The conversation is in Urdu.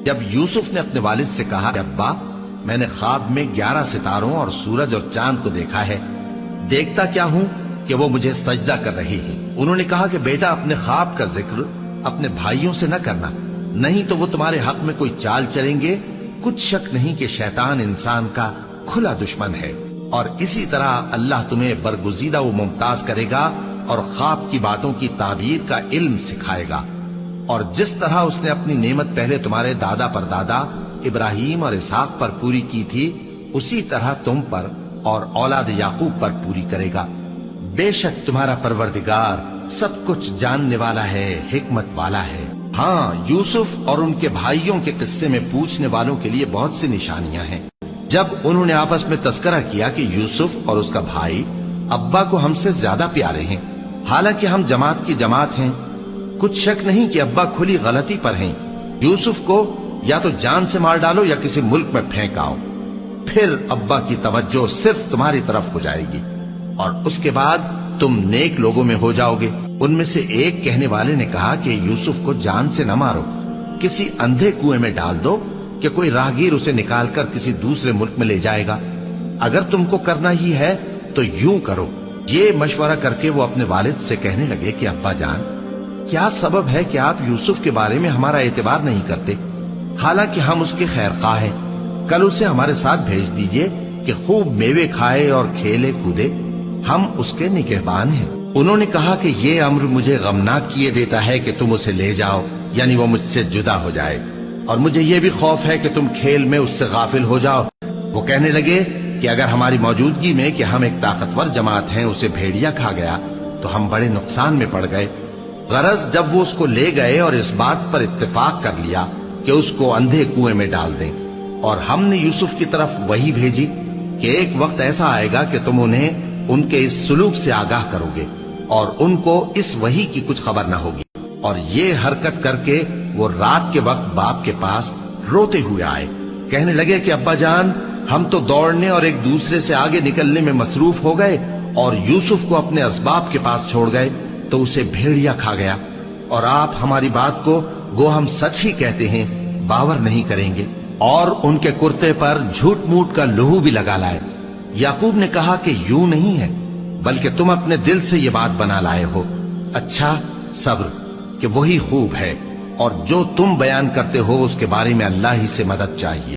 جب یوسف نے اپنے والد سے کہا کہ ابا میں نے خواب میں 11 ستاروں اور سورج اور چاند کو دیکھا ہے، دیکھتا کیا ہوں کہ وہ مجھے سجدہ کر رہی ہیں۔ انہوں نے کہا کہ بیٹا اپنے خواب کا ذکر اپنے بھائیوں سے نہ کرنا، نہیں تو وہ تمہارے حق میں کوئی چال چلیں گے۔ کچھ شک نہیں کہ شیطان انسان کا کھلا دشمن ہے، اور اسی طرح اللہ تمہیں برگزیدہ و ممتاز کرے گا اور خواب کی باتوں کی تعبیر کا علم سکھائے گا، اور جس طرح اس نے اپنی نعمت پہلے تمہارے دادا پر دادا ابراہیم اور اسحاق پر پوری کی تھی، اسی طرح تم پر اور اولاد یعقوب پر پوری کرے گا۔ بے شک تمہارا پروردگار سب کچھ جاننے والا ہے، حکمت والا ہے۔ ہاں، یوسف اور ان کے بھائیوں کے قصے میں پوچھنے والوں کے لیے بہت سی نشانیاں ہیں۔ جب انہوں نے آپس میں تذکرہ کیا کہ یوسف اور اس کا بھائی ابا کو ہم سے زیادہ پیارے ہیں، حالانکہ ہم جماعت کی جماعت ہیں، کچھ شک نہیں کہ ابا کھلی غلطی پر ہیں، یوسف کو یا تو جان سے مار ڈالو یا کسی ملک میں پھینک آؤ، پھر ابا کی توجہ صرف تمہاری طرف ہو جائے گی، اور اس کے بعد تم نیک لوگوں میں ہو جاؤ گے۔ ان میں سے ایک کہنے والے نے کہا کہ یوسف کو جان سے نہ مارو، کسی اندھے کنویں میں ڈال دو کہ کوئی راہگیر اسے نکال کر کسی دوسرے ملک میں لے جائے گا۔ اگر تم کو کرنا ہی ہے تو یوں کرو۔ یہ مشورہ کر کے وہ اپنے والد سے کہنے لگے کہ ابا جان، کیا سبب ہے کہ آپ یوسف کے بارے میں ہمارا اعتبار نہیں کرتے، حالانکہ ہم اس کے خیر خواہ ہیں؟ کل اسے ہمارے ساتھ بھیج دیجئے کہ خوب میوے کھائے اور کھیلے کودے، ہم اس کے نگہبان ہیں۔ انہوں نے کہا کہ یہ امر مجھے غمناک کیے دیتا ہے کہ تم اسے لے جاؤ، یعنی وہ مجھ سے جدا ہو جائے، اور مجھے یہ بھی خوف ہے کہ تم کھیل میں اس سے غافل ہو جاؤ۔ وہ کہنے لگے کہ اگر ہماری موجودگی میں کہ ہم ایک طاقتور جماعت ہیں اسے بھیڑیا کھا گیا تو ہم بڑے نقصان میں پڑ گئے۔ غرض جب وہ اس کو لے گئے اور اس بات پر اتفاق کر لیا کہ اس کو اندھے کنویں میں ڈال دیں، اور ہم نے یوسف کی طرف وحی بھیجی کہ ایک وقت ایسا آئے گا کہ تم انہیں ان کے اس سلوک سے آگاہ کرو گے، اور ان کو اس وحی کی کچھ خبر نہ ہوگی۔ اور یہ حرکت کر کے وہ رات کے وقت باپ کے پاس روتے ہوئے آئے، کہنے لگے کہ ابا جان، ہم تو دوڑنے اور ایک دوسرے سے آگے نکلنے میں مصروف ہو گئے اور یوسف کو اپنے اسباب کے پاس چھوڑ گئے تو اسے بھیڑیا کھا گیا، اور آپ ہماری بات کو گو ہم سچ ہی کہتے ہیں باور نہیں کریں گے، اور ان کے کرتے پر جھوٹ موٹ کا لہو بھی لگا لائے۔ یعقوب نے کہا کہ یوں نہیں ہے، بلکہ تم اپنے دل سے یہ بات بنا لائے ہو۔ اچھا، صبر، کہ وہی خوب ہے، اور جو تم بیان کرتے ہو اس کے بارے میں اللہ ہی سے مدد چاہیے۔